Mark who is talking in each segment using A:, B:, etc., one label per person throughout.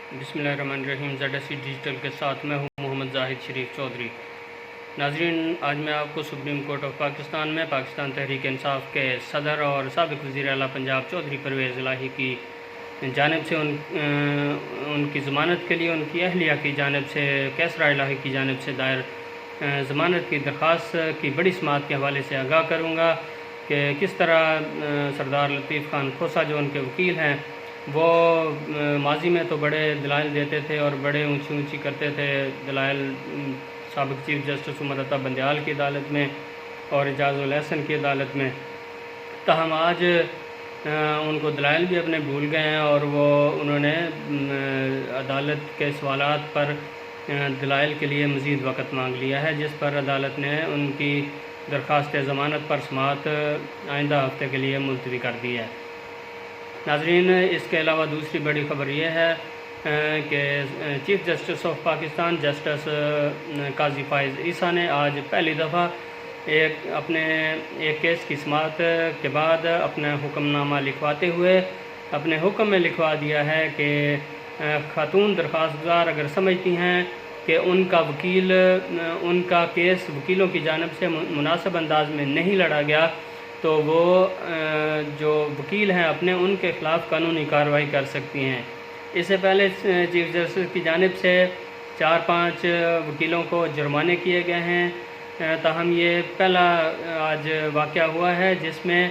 A: بسم اللہ الرحمن الرحیم۔ ZSC ڈیجیٹل کے ساتھ میں ہوں محمد زاہد شریف چودھری۔ ناظرین، آج میں آپ کو سپریم کورٹ آف پاکستان میں پاکستان تحریک انصاف کے صدر اور سابق وزیر اعلیٰ پنجاب چودھری پرویز الہی کی جانب سے ان کی ضمانت کے لیے ان کی اہلیہ کی جانب سے کیسرا الہی کی جانب سے دائر ضمانت کی درخواست کی بڑی سماعت کے حوالے سے آگاہ کروں گا کہ کس طرح سردار لطیف خان کھوسہ جو ان کے وکیل ہیں وہ ماضی میں تو بڑے دلائل دیتے تھے اور بڑے اونچی کرتے تھے دلائل سابق چیف جسٹس عمر عطا بندیال کی عدالت میں اور اعجاز الاحسن کی عدالت میں، تاہم آج ان کو دلائل بھی اپنے بھول گئے ہیں اور انہوں نے عدالت کے سوالات پر دلائل کے لیے مزید وقت مانگ لیا ہے، جس پر عدالت نے ان کی درخواست ضمانت پر سماعت آئندہ ہفتے کے لیے ملتوی کر دی ہے۔ ناظرین، اس کے علاوہ دوسری بڑی خبر یہ ہے کہ chief justice of Pakistan justice قاضی فائز عیسیٰ نے آج پہلی دفعہ اپنے ایک کیس کی سماعت کے بعد اپنا حکم نامہ لکھواتے ہوئے اپنے حکم میں لکھوا دیا ہے کہ خاتون درخواست گزار اگر سمجھتی ہیں کہ ان کا وکیل ان کا کیس وکیلوں کی جانب سے مناسب انداز میں نہیں لڑا گیا تو وہ جو وکیل ہیں اپنے ان کے خلاف قانونی کارروائی کر سکتی ہیں۔ اس سے پہلے چیف جسٹس کی جانب سے 4-5 وکیلوں کو جرمانے کیے گئے ہیں، تاہم یہ پہلا آج واقعہ ہوا ہے جس میں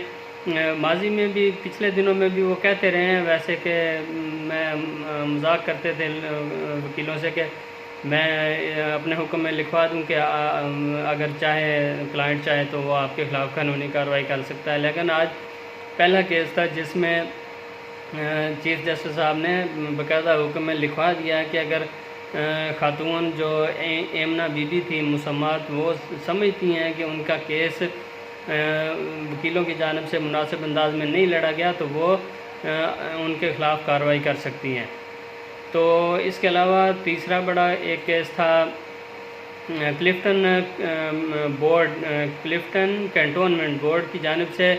A: ماضی میں بھی پچھلے دنوں میں بھی وہ کہتے رہے ہیں ویسے کہ میں مذاق کرتے تھے وکیلوں سے کہ میں اپنے حکم میں لکھوا دوں کہ اگر کلائنٹ چاہے تو وہ آپ کے خلاف قانونی کارروائی کر سکتا ہے، لیکن آج پہلا کیس تھا جس میں چیف جسٹس صاحب نے باقاعدہ حکم میں لکھوا دیا کہ اگر خاتون جو ایمنہ بی بی تھی مسمات وہ سمجھتی ہیں کہ ان کا کیس وکیلوں کی جانب سے مناسب انداز میں نہیں لڑا گیا تو وہ ان کے خلاف کارروائی کر سکتی ہیں۔ تو اس کے علاوہ تیسرا بڑا ایک کیس تھا کلفٹن کینٹونمنٹ بورڈ کی جانب سے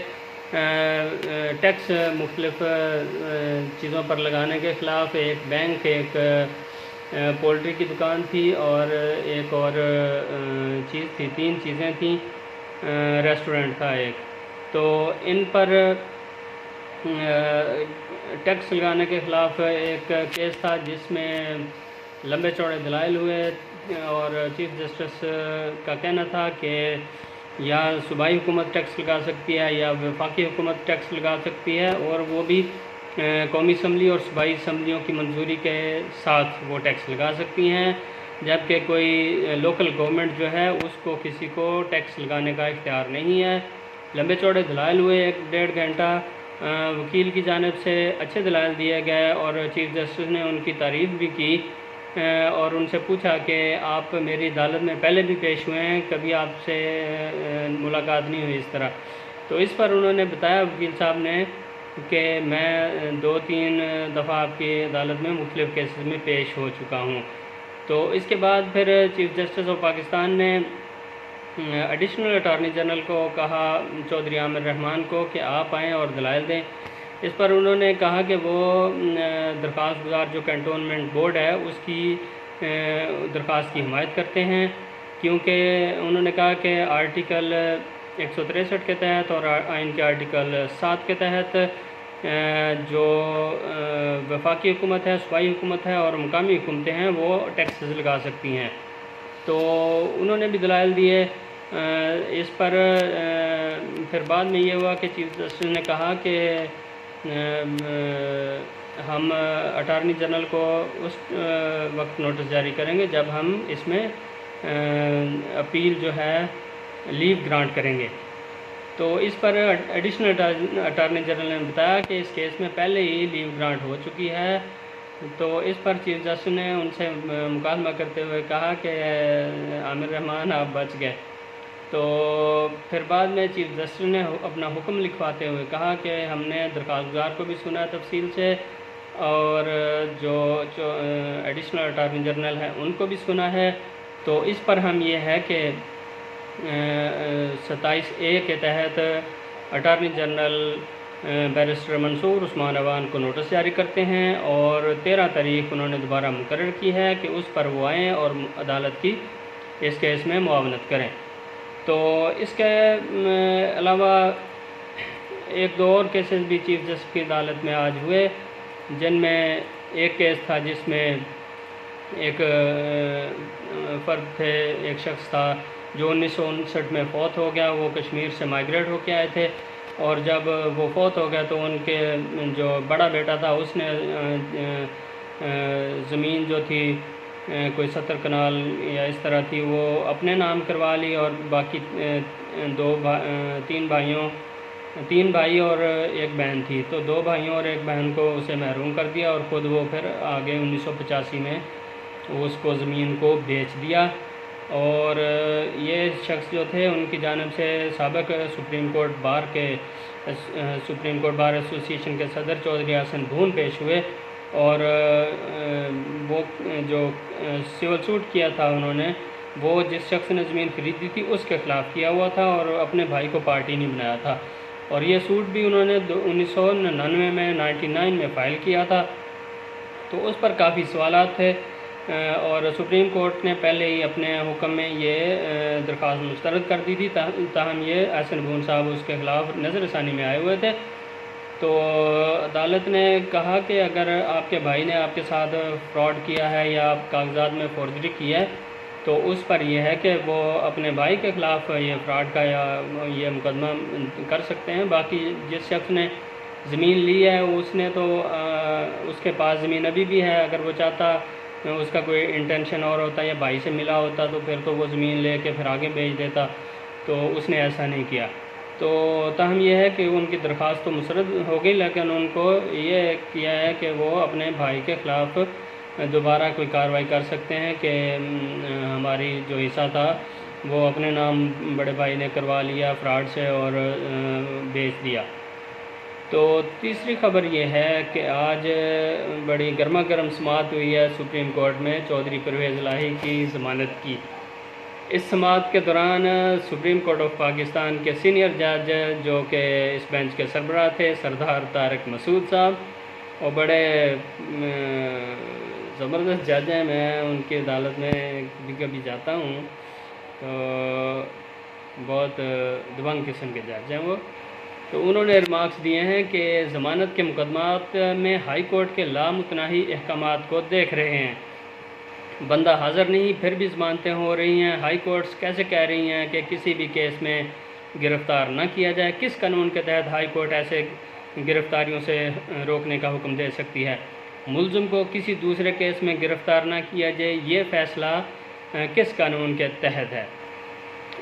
A: ٹیکس مختلف چیزوں پر لگانے کے خلاف، ایک بینک، ایک پولٹری کی دکان تھی اور ایک اور چیز تھی، 3 چیزیں تھیں، ریسٹورنٹ تھا ایک، تو ان پر ٹیکس لگانے کے خلاف ایک کیس تھا جس میں لمبے چوڑے دلائل ہوئے اور چیف جسٹس کا کہنا تھا کہ یا صوبائی حکومت ٹیکس لگا سکتی ہے یا وفاقی حکومت ٹیکس لگا سکتی ہے، اور وہ بھی قومی اسمبلی اور صوبائی اسمبلیوں کی منظوری کے ساتھ وہ ٹیکس لگا سکتی ہیں، جبکہ کوئی لوکل گورنمنٹ جو ہے اس کو کسی کو ٹیکس لگانے کا اختیار نہیں ہے۔ لمبے چوڑے دلائل ہوئے، 1-1.5 گھنٹہ وکیل کی جانب سے اچھے دلائل دیے گئے اور چیف جسٹس نے ان کی تعریف بھی کی اور ان سے پوچھا کہ آپ میری عدالت میں پہلے بھی پیش ہوئے ہیں، کبھی آپ سے ملاقات نہیں ہوئی اس طرح، تو اس پر انہوں نے بتایا وکیل صاحب نے کہ میں 2-3 دفعہ آپ کی عدالت میں مختلف کیسز میں پیش ہو چکا ہوں۔ تو اس کے بعد پھر چیف جسٹس آف پاکستان نے ایڈیشنل اٹارنی جنرل کو کہا، چودھری عامر رحمان کو، کہ آپ آئیں اور دلائل دیں۔ اس پر انہوں نے کہا کہ وہ درخواست گزار جو کینٹونمنٹ بورڈ ہے اس کی درخواست کی حمایت کرتے ہیں، کیونکہ انہوں نے کہا کہ آرٹیکل 163 کے تحت اور آئین کے آرٹیکل 7 کے تحت جو وفاقی حکومت ہے، صوبائی حکومت ہے اور مقامی حکومتیں ہیں وہ ٹیکسز لگا سکتی ہیں۔ تو انہوں نے بھی دلائل دیے۔ اس پر پھر بعد میں یہ ہوا کہ چیف جسٹس نے کہا کہ ہم اٹارنی جنرل کو اس وقت نوٹس جاری کریں گے جب ہم اس میں اپیل جو ہے لیو گرانٹ کریں گے۔ تو اس پر ایڈیشنل اٹارنی جنرل نے بتایا کہ اس کیس میں پہلے ہی لیو گرانٹ ہو چکی ہے، تو اس پر چیف جسٹس نے ان سے مکالمہ کرتے ہوئے کہا کہ عامر رحمان آپ بچ گئے۔ تو پھر بعد میں چیف جسٹس نے اپنا حکم لکھواتے ہوئے کہا کہ ہم نے درخواست گزار کو بھی سنا تفصیل سے اور جو ایڈیشنل اٹارنی جنرل ہیں ان کو بھی سنا ہے، تو اس پر ہم یہ ہے کہ 27A کے تحت اٹارنی جنرل بیرسٹر منصور عثمان عوان کو نوٹس جاری کرتے ہیں اور 13 تاریخ انہوں نے دوبارہ مقرر کی ہے کہ اس پر وہ آئیں اور عدالت کی اس کیس میں معاونت کریں۔ تو اس کے علاوہ ایک دو اور کیسز بھی چیف جسٹس کی عدالت میں آج ہوئے، جن میں ایک کیس تھا جس میں ایک فرد تھے، ایک شخص تھا جو 1959 میں فوت ہو گیا۔ وہ کشمیر سے مائیگریٹ ہو کے آئے تھے، اور جب وہ فوت ہو گیا تو ان کے جو بڑا بیٹا تھا اس نے زمین جو تھی کوئی 70 کنال یا اس طرح تھی، وہ اپنے نام کروا لی، اور باقی تین بھائی اور ایک بہن تھی، تو 2 بھائیوں اور ایک بہن کو اسے محروم کر دیا، اور خود وہ پھر آگے 1985 میں اس کو زمین کو بیچ دیا۔ اور یہ شخص جو تھے ان کی جانب سے سابق سپریم کورٹ بار ایسوسی ایشن کے صدر چودھری حسن بھون پیش ہوئے، اور وہ جو سول سوٹ کیا تھا انہوں نے، وہ جس شخص نے زمین خریدی تھی اس کے خلاف کیا ہوا تھا، اور اپنے بھائی کو پارٹی نہیں بنایا تھا۔ اور یہ سوٹ بھی انہوں نے 1999 میں فائل کیا تھا، تو اس پر کافی سوالات تھے، اور سپریم کورٹ نے پہلے ہی اپنے حکم میں یہ درخواست مسترد کر دی تھی، تاہم یہ حسن بھون صاحب اس کے خلاف نظر ثانی میں آئے ہوئے تھے۔ تو عدالت نے کہا کہ اگر آپ کے بھائی نے آپ کے ساتھ فراڈ کیا ہے یا کاغذات میں فورجری کی ہے، تو اس پر یہ ہے کہ وہ اپنے بھائی کے خلاف یہ فراڈ کا یا یہ مقدمہ کر سکتے ہیں۔ باقی جس شخص نے زمین لی ہے اس نے تو اس کے پاس زمین ابھی بھی ہے، اگر وہ چاہتا اس کا کوئی انٹینشن اور ہوتا یا بھائی سے ملا ہوتا تو پھر تو وہ زمین لے کے پھر آگے بیچ دیتا، تو اس نے ایسا نہیں کیا۔ تو تاہم یہ ہے کہ ان کی درخواست تو مسترد ہو گئی، لیکن ان کو یہ کیا ہے کہ وہ اپنے بھائی کے خلاف دوبارہ کوئی کارروائی کر سکتے ہیں کہ ہماری جو حصہ تھا وہ اپنے نام بڑے بھائی نے کروا لیا فراڈ سے اور بیچ دیا۔ تو تیسری خبر یہ ہے کہ آج بڑی گرما گرم سماعت ہوئی ہے سپریم کورٹ میں چودھری پرویز الہی کی ضمانت کی۔ اس سماعت کے دوران سپریم کورٹ آف پاکستان کے سینئر جج جو کہ اس بینچ کے سربراہ تھے سردار طارق مسعود صاحب، اور بڑے زبردست جج ہیں، میں ان کی عدالت میں کبھی کبھی جاتا ہوں تو بہت دبنگ قسم کے جج ہیں وہ۔ تو انہوں نے ریمارکس دیے ہیں کہ ضمانت کے مقدمات میں ہائی کورٹ کے لامتناہی احکامات کو دیکھ رہے ہیں، بندہ حاضر نہیں پھر بھی ضمانتیں ہو رہی ہیں، ہائی کورٹس کیسے کہہ رہی ہیں کہ کسی بھی کیس میں گرفتار نہ کیا جائے، کس قانون کے تحت ہائی کورٹ ایسے گرفتاریوں سے روکنے کا حکم دے سکتی ہے، ملزم کو کسی دوسرے کیس میں گرفتار نہ کیا جائے، یہ فیصلہ کس قانون کے تحت ہے۔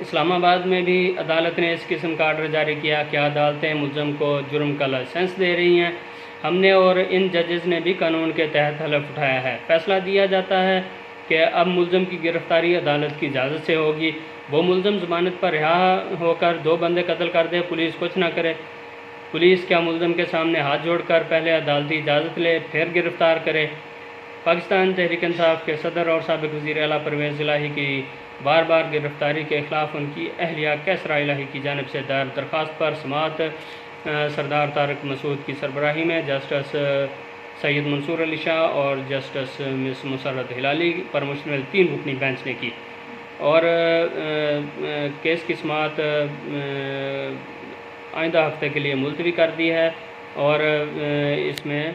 A: اسلام آباد میں بھی عدالت نے اس قسم کا آرڈر جاری کیا کہ عدالتیں ملزم کو جرم کا لائسنس دے رہی ہیں، ہم نے اور ان ججز نے بھی قانون کے تحت حلف اٹھایا ہے، فیصلہ دیا جاتا ہے کہ اب ملزم کی گرفتاری عدالت کی اجازت سے ہوگی، وہ ملزم ضمانت پر رہا ہو کر 2 بندے قتل کر دے، پولیس کچھ نہ کرے، پولیس کیا ملزم کے سامنے ہاتھ جوڑ کر پہلے عدالتی اجازت لے پھر گرفتار کرے۔ پاکستان تحریک انصاف کے صدر اور سابق وزیر اعلیٰ پرویز الہی کی بار بار گرفتاری کے خلاف ان کی اہلیہ کیسرا الہی کی جانب سے دائر درخواست پر سماعت سردار طارق مسعود کی سربراہی میں جسٹس سید منصور علی شاہ اور جسٹس مس مسرت ہلالی پر مشتمل 3 رکنی بینچ نے کی، اور کیس کی سماعت آئندہ ہفتے کے لیے ملتوی کر دی ہے، اور اس میں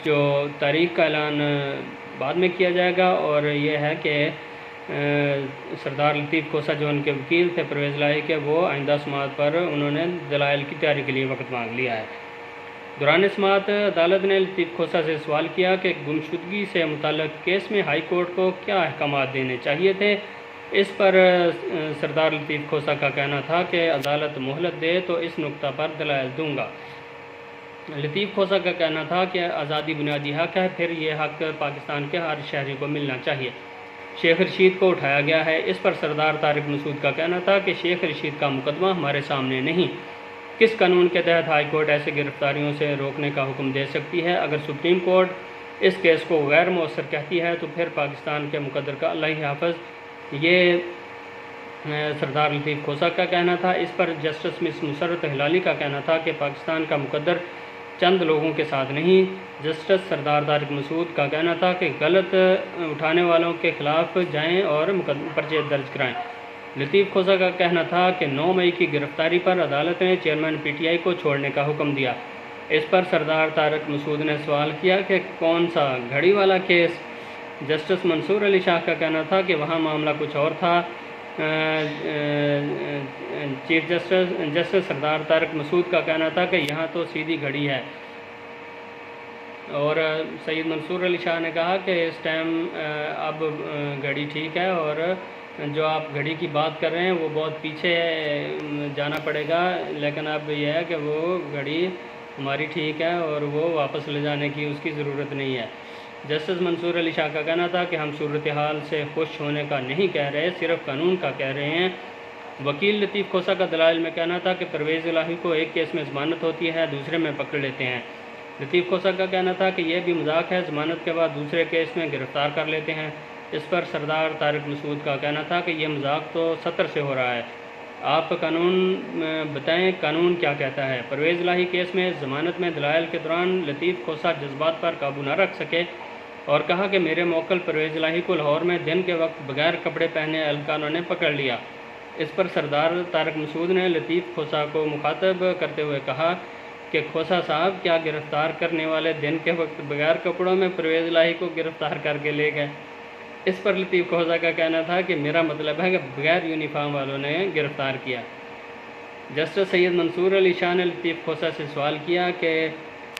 A: جو تاریخ کا اعلان بعد میں کیا جائے گا، اور یہ ہے کہ سردار لطیف کھوسہ جو ان کے وکیل تھے پرویز الہی کے، وہ آئندہ سماعت پر انہوں نے دلائل کی تیاری کے لیے وقت مانگ لیا ہے۔ دوران سماعت عدالت نے لطیف کھوسہ سے سوال کیا کہ گمشدگی سے متعلق کیس میں ہائی کورٹ کو کیا احکامات دینے چاہیے تھے۔ اس پر سردار لطیف کھوسہ کا کہنا تھا کہ عدالت مہلت دے تو اس نقطہ پر دلائل دوں گا۔ لطیف کھوسہ کا کہنا تھا کہ آزادی بنیادی حق ہے، پھر یہ حق پاکستان کے ہر شہری کو ملنا چاہیے۔ شیخ رشید کو اٹھایا گیا ہے، اس پر سردار طارق مسعود کا کہنا تھا کہ شیخ رشید کا مقدمہ ہمارے سامنے نہیں، کس قانون کے تحت ہائی کورٹ ایسے گرفتاریوں سے روکنے کا حکم دے سکتی ہے؟ اگر سپریم کورٹ اس کیس کو غیر مؤثر کہتی ہے تو پھر پاکستان کے مقدر کا اللہ ہی حافظ، یہ سردار لطیف کھوسہ کا کہنا تھا۔ اس پر جسٹس مس مسرت ہلالی کا کہنا تھا کہ پاکستان کا مقدر چند لوگوں کے ساتھ نہیں۔ جسٹس سردار طارق مسعود کا کہنا تھا کہ غلط اٹھانے والوں کے خلاف جائیں اور پرچے درج کرائیں۔ لطیف کھوسہ کا کہنا تھا کہ 9 مئی کی گرفتاری پر عدالت نے چیئرمین پی ٹی آئی کو چھوڑنے کا حکم دیا۔ اس پر سردار طارق مسعود نے سوال کیا کہ کون سا گھڑی والا کیس؟ جسٹس منصور علی شاہ کا کہنا تھا کہ وہاں معاملہ کچھ اور تھا۔ چیف جسٹس سردار طارق مسعود کا کہنا تھا کہ یہاں تو سیدھی گھڑی ہے، اور سید منصور علی شاہ نے کہا کہ اس ٹائم اب گھڑی ٹھیک ہے، اور جو آپ گھڑی کی بات کر رہے ہیں وہ بہت پیچھے جانا پڑے گا، لیکن اب یہ ہے کہ وہ گھڑی ہماری ٹھیک ہے اور وہ واپس لے جانے کی اس کی ضرورت نہیں ہے۔ جسٹس منصور علی شاہ کا کہنا تھا کہ ہم صورتحال سے خوش ہونے کا نہیں کہہ رہے، صرف قانون کا کہہ رہے ہیں۔ وکیل لطیف کھوسہ کا دلائل میں کہنا تھا کہ پرویز الہی کو ایک کیس میں ضمانت ہوتی ہے، دوسرے میں پکڑ لیتے ہیں۔ لطیف کھوسہ کا کہنا تھا کہ یہ بھی مذاق ہے، ضمانت کے بعد دوسرے کیس میں گرفتار کر لیتے ہیں۔ اس پر سردار طارق مسعود کا کہنا تھا کہ یہ مذاق تو سطر سے ہو رہا ہے، آپ قانون بتائیں قانون کیا کہتا ہے۔ پرویز الہی کیس میں ضمانت میں دلائل کے دوران لطیف کھوسہ جذبات پر قابو نہ رکھ سکے اور کہا کہ میرے موکل پرویز الہی کو لاہور میں دن کے وقت بغیر کپڑے پہنے اہلکاروں نے پکڑ لیا۔ اس پر سردار طارق مسعود نے لطیف کھوسہ کو مخاطب کرتے ہوئے کہا کہ کھوسہ صاحب، کیا گرفتار کرنے والے دن کے وقت بغیر کپڑوں میں پرویز الہی کو گرفتار کر کے لے گئے؟ اس پر لطیف کھوسہ کا کہنا تھا کہ میرا مطلب ہے کہ بغیر یونیفارم والوں نے گرفتار کیا۔ جسٹس سید منصور علی شاہ نے لطیف کھوسہ سے سوال کیا کہ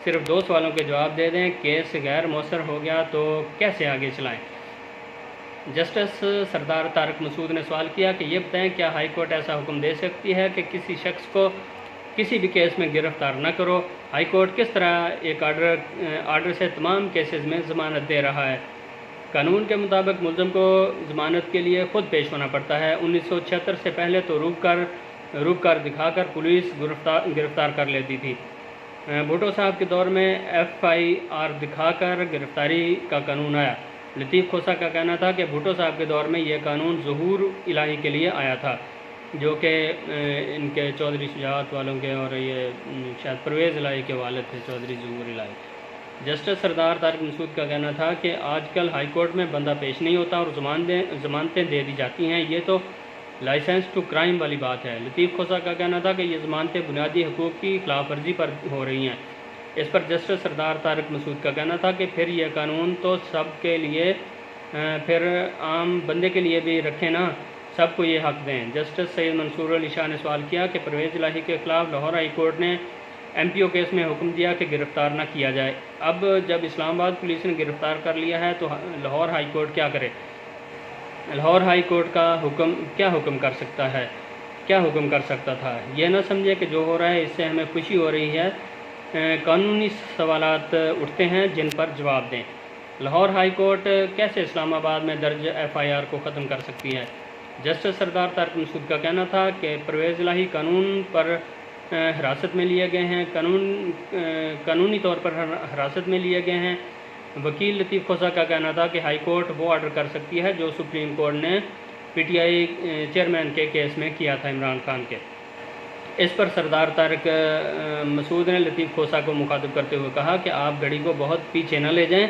A: صرف 2 سوالوں کے جواب دے دیں، کیس غیر مؤثر ہو گیا تو کیسے آگے چلائیں؟ جسٹس سردار طارق مسعود نے سوال کیا کہ یہ بتائیں کیا ہائی کورٹ ایسا حکم دے سکتی ہے کہ کسی شخص کو کسی بھی کیس میں گرفتار نہ کرو؟ ہائی کورٹ کس طرح ایک آرڈر سے تمام کیسز میں ضمانت دے رہا ہے؟ قانون کے مطابق ملزم کو ضمانت کے لیے خود پیش ہونا پڑتا ہے۔ 1976 سے پہلے تو روک کر دکھا کر پولیس گرفتار کر لیتی تھی۔ بھٹو صاحب کے دور میں FIR دکھا کر گرفتاری کا قانون آیا۔ لطیف کھوسہ کا کہنا تھا کہ بھٹو صاحب کے دور میں یہ قانون ظہور الہی کے لیے آیا تھا، جو کہ ان کے چودھری شجاعت والوں کے، اور یہ شاید پرویز الہی کے والد تھے چودھری ظہور الہی۔ جسٹس سردار طارق مسعود کا کہنا تھا کہ آج کل ہائی کورٹ میں بندہ پیش نہیں ہوتا اور ضمانتیں دے دی جاتی ہیں، یہ تو لائسنس ٹو کرائم والی بات ہے۔ لطیف کھوسہ کا کہنا تھا کہ یہ ضمانتیں بنیادی حقوق کی خلاف ورزی پر ہو رہی ہیں۔ اس پر جسٹس سردار طارق مسعود کا کہنا تھا کہ پھر یہ قانون تو سب کے لیے، پھر عام بندے کے لیے بھی رکھیں نا، سب کو یہ حق دیں۔ جسٹس سید منصور علی شاہ نے سوال کیا کہ پرویز الہی کے خلاف لاہور ہائی کورٹ نے MPO کیس میں حکم دیا کہ گرفتار نہ کیا جائے، اب جب اسلام آباد پولیس نے گرفتار کر لیا ہے تو لاہور ہائی کورٹ کیا کرے؟ لاہور ہائی کورٹ کا کیا حکم کر سکتا ہے؟ کیا حکم کر سکتا تھا؟ یہ نہ سمجھے کہ جو ہو رہا ہے اس سے ہمیں خوشی ہو رہی ہے، قانونی سوالات اٹھتے ہیں جن پر جواب دیں۔ لاہور ہائی کورٹ کیسے اسلام آباد میں درج FIR کو ختم کر سکتی ہے؟ جسٹس سردار طارق مسعود کا کہنا تھا کہ پرویز الہی قانون پر حراست میں لیے گئے ہیں، قانونی طور پر حراست میں لیے گئے ہیں۔ وکیل لطیف کھوسہ کا کہنا تھا کہ ہائی کورٹ وہ آرڈر کر سکتی ہے جو سپریم کورٹ نے PTI چیئرمین کے کیس میں کیا تھا، عمران خان کے۔ اس پر سردار طارق مسعود نے لطیف کھوسہ کو مخاطب کرتے ہوئے کہا کہ آپ گھڑی کو بہت پیچھے نہ لے جائیں،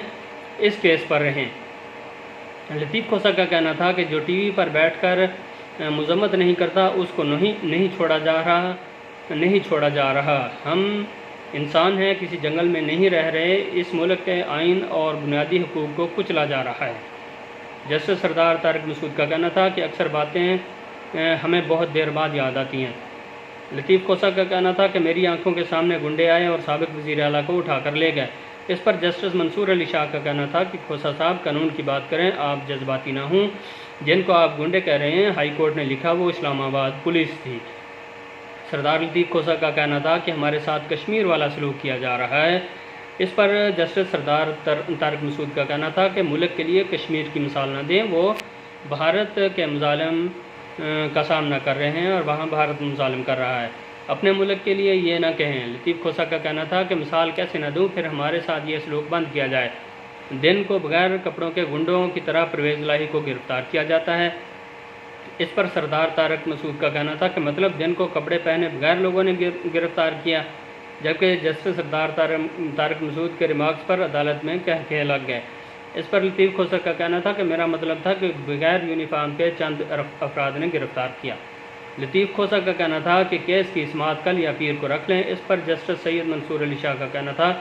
A: اس کیس پر رہیں۔ لطیف کھوسہ کا کہنا تھا کہ جو ٹی وی پر بیٹھ کر مذمت نہیں کرتا اس کو نہیں چھوڑا جا رہا۔ ہم انسان ہیں، کسی جنگل میں نہیں رہ رہے، اس ملک کے آئین اور بنیادی حقوق کو کچلا جا رہا ہے۔ جسٹس سردار طارق مسعود کا کہنا تھا کہ اکثر باتیں ہمیں بہت دیر بعد یاد آتی ہیں۔ لطیف کھوسہ کا کہنا تھا کہ میری آنکھوں کے سامنے گنڈے آئے اور سابق وزیر اعلیٰ کو اٹھا کر لے گئے۔ اس پر جسٹس منصور علی شاہ کا کہنا تھا کہ کھوسہ صاحب قانون کی بات کریں، آپ جذباتی نہ ہوں، جن کو آپ گنڈے کہہ رہے ہیں ہائی کورٹ نے لکھا وہ اسلام آباد پولیس تھی۔ سردار لطیف کھوسہ کا کہنا تھا کہ ہمارے ساتھ کشمیر والا سلوک کیا جا رہا ہے۔ اس پر جسٹس سردار طارق مسعود کا کہنا تھا کہ ملک کے لیے کشمیر کی مثال نہ دیں، وہ بھارت کے مظالم کا سامنا کر رہے ہیں اور وہاں بھارت مظالم کر رہا ہے، اپنے ملک کے لیے یہ نہ کہیں۔ لطیف کھوسہ کا کہنا تھا کہ مثال کیسے نہ دوں، پھر ہمارے ساتھ یہ سلوک بند کیا جائے، دن کو بغیر کپڑوں کے گنڈوں کی طرح پرویز الہی کو گرفتار کیا جاتا ہے۔ اس پر سردار طارق مسعود کا کہنا تھا کہ مطلب دن کو کپڑے پہنے بغیر لوگوں نے گرفتار کیا، جبکہ جسٹس سردار طارق مسعود کے ریمارکس پر عدالت میں کہہ لگ گئے۔ اس پر لطیف کھوسک کا کہنا تھا کہ میرا مطلب تھا کہ بغیر یونیفارم کے چند افراد نے گرفتار کیا۔ لطیف کھوسک کا کہنا تھا کہ کیس کی سماعت کل یا پیر کو رکھ لیں۔ اس پر جسٹس سید منصور علی شاہ کا کہنا تھا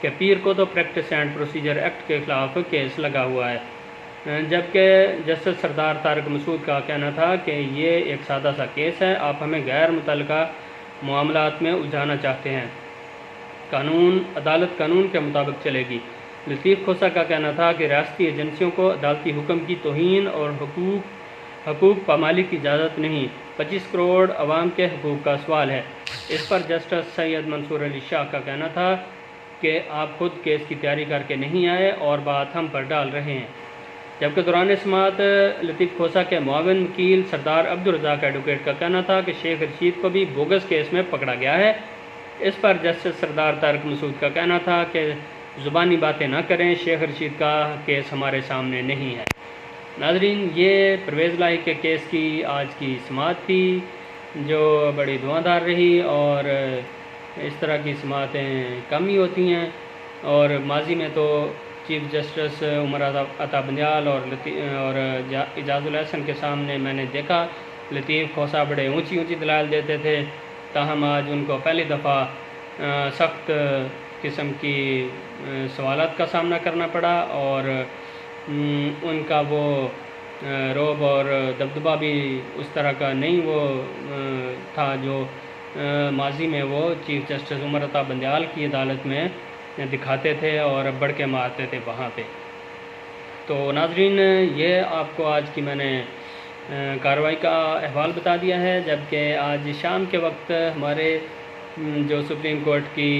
A: کہ پیر کو تو پریکٹس اینڈ پروسیجر ایکٹ کے خلاف کیس لگا ہوا ہے، جبکہ جسٹس سردار طارق مسعود کا کہنا تھا کہ یہ ایک سادہ سا کیس ہے، آپ ہمیں غیر متعلقہ معاملات میں الجھانا چاہتے ہیں، عدالت قانون کے مطابق چلے گی۔ لطیف کھوسک کا کہنا تھا کہ ریاستی ایجنسیوں کو عدالتی حکم کی توہین اور حقوق پامالی کی اجازت نہیں، 25 کروڑ عوام کے حقوق کا سوال ہے۔ اس پر جسٹس سید منصور علی شاہ کا کہنا تھا کہ آپ خود کیس کی تیاری کر کے نہیں آئے اور بات ہم پر ڈال رہے ہیں، جبکہ دوران سماعت لطیف کھوسک کے معاون وکیل سردار عبدالرزاق ایڈوکیٹ کا کہنا تھا کہ شیخ رشید کو بھی بوگس کیس میں پکڑا گیا ہے۔ اس پر جسٹس سردار طارق مسعود کا کہنا تھا کہ زبانی باتیں نہ کریں، شیخ رشید کا کیس ہمارے سامنے نہیں ہے۔ ناظرین، یہ پرویز الہی کے کیس کی آج کی سماعت تھی جو بڑی دھواں رہی، اور اس طرح کی سماعتیں کم ہی ہوتی ہیں، اور ماضی میں تو چیف جسٹس عمر عطا بندیال اور اعجاز الاحسن کے سامنے میں نے دیکھا لطیف کھوسک بڑے اونچی دلائل دیتے تھے، تاہم آج ان کو پہلی دفعہ سخت قسم کی سوالات کا سامنا کرنا پڑا، اور ان کا وہ رعب اور دبدبہ بھی اس طرح کا نہیں وہ تھا جو ماضی میں وہ چیف جسٹس عمر عطا بندیال کی عدالت میں دکھاتے تھے اور بڑھ کے مارتے تھے وہاں پہ۔ تو ناظرین، یہ آپ کو آج کی میں نے کارروائی کا احوال بتا دیا ہے، جبکہ آج شام کے وقت ہمارے جو سپریم کورٹ کی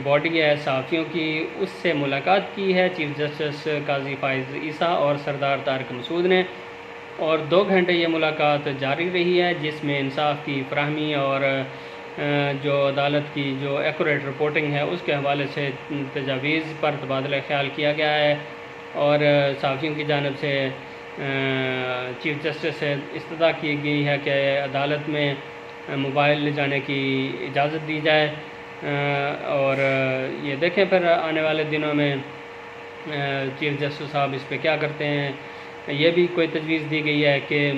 A: باڈی ہے صحافیوں کی، اس سے ملاقات کی ہے چیف جسٹس قاضی فائز عیسیٰ اور سردار طارق مسعود نے، اور 2 گھنٹے یہ ملاقات جاری رہی ہے، جس میں انصاف کی فراہمی اور جو عدالت کی جو ایکوریٹ رپورٹنگ ہے اس کے حوالے سے تجاویز پر تبادلہ خیال کیا گیا ہے، اور صحافیوں کی جانب سے چیف جسٹس سے استدعا کی گئی ہے کہ عدالت میں موبائل لے جانے کی اجازت دی جائے، اور یہ دیکھیں پھر آنے والے دنوں میں چیف جسٹس صاحب اس پہ کیا کرتے ہیں۔ یہ بھی کوئی تجویز دی گئی ہے کہ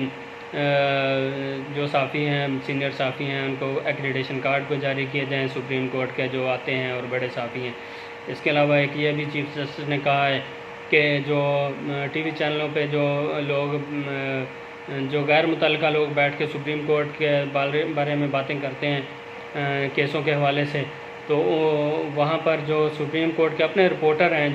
A: جو صحافی ہیں، سینئر صحافی ہیں، ان کو ایکریڈیشن کارڈ کو جاری کیے جائیں سپریم کورٹ کے جو آتے ہیں اور بڑے صحافی ہیں۔ اس کے علاوہ ایک یہ بھی چیف جسٹس نے کہا ہے کہ جو ٹی وی چینلوں پہ جو لوگ جو غیر متعلقہ لوگ بیٹھ کے سپریم کورٹ کے بارے میں باتیں کرتے ہیں کیسوں کے حوالے سے، تو وہاں پر جو سپریم کورٹ کے اپنے رپورٹر ہیں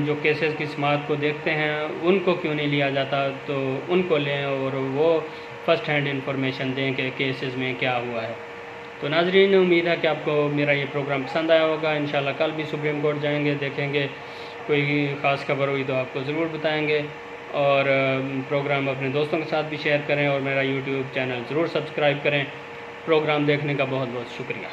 A: جو کیسز کی سماعت کو دیکھتے ہیں، ان کو کیوں نہیں لیا جاتا، تو ان کو لیں اور وہ فرسٹ ہینڈ انفارمیشن دیں کہ کیسز میں کیا ہوا ہے۔ تو ناظرین، امید ہے کہ آپ کو میرا یہ پروگرام پسند آیا ہوگا۔ انشاءاللہ کل بھی سپریم کورٹ جائیں گے، دیکھیں گے کوئی خاص خبر ہوئی تو آپ کو ضرور بتائیں گے، اور پروگرام اپنے دوستوں کے ساتھ بھی شیئر کریں، اور میرا یوٹیوب چینل ضرور سبسکرائب کریں۔ پروگرام دیکھنے کا بہت بہت شکریہ۔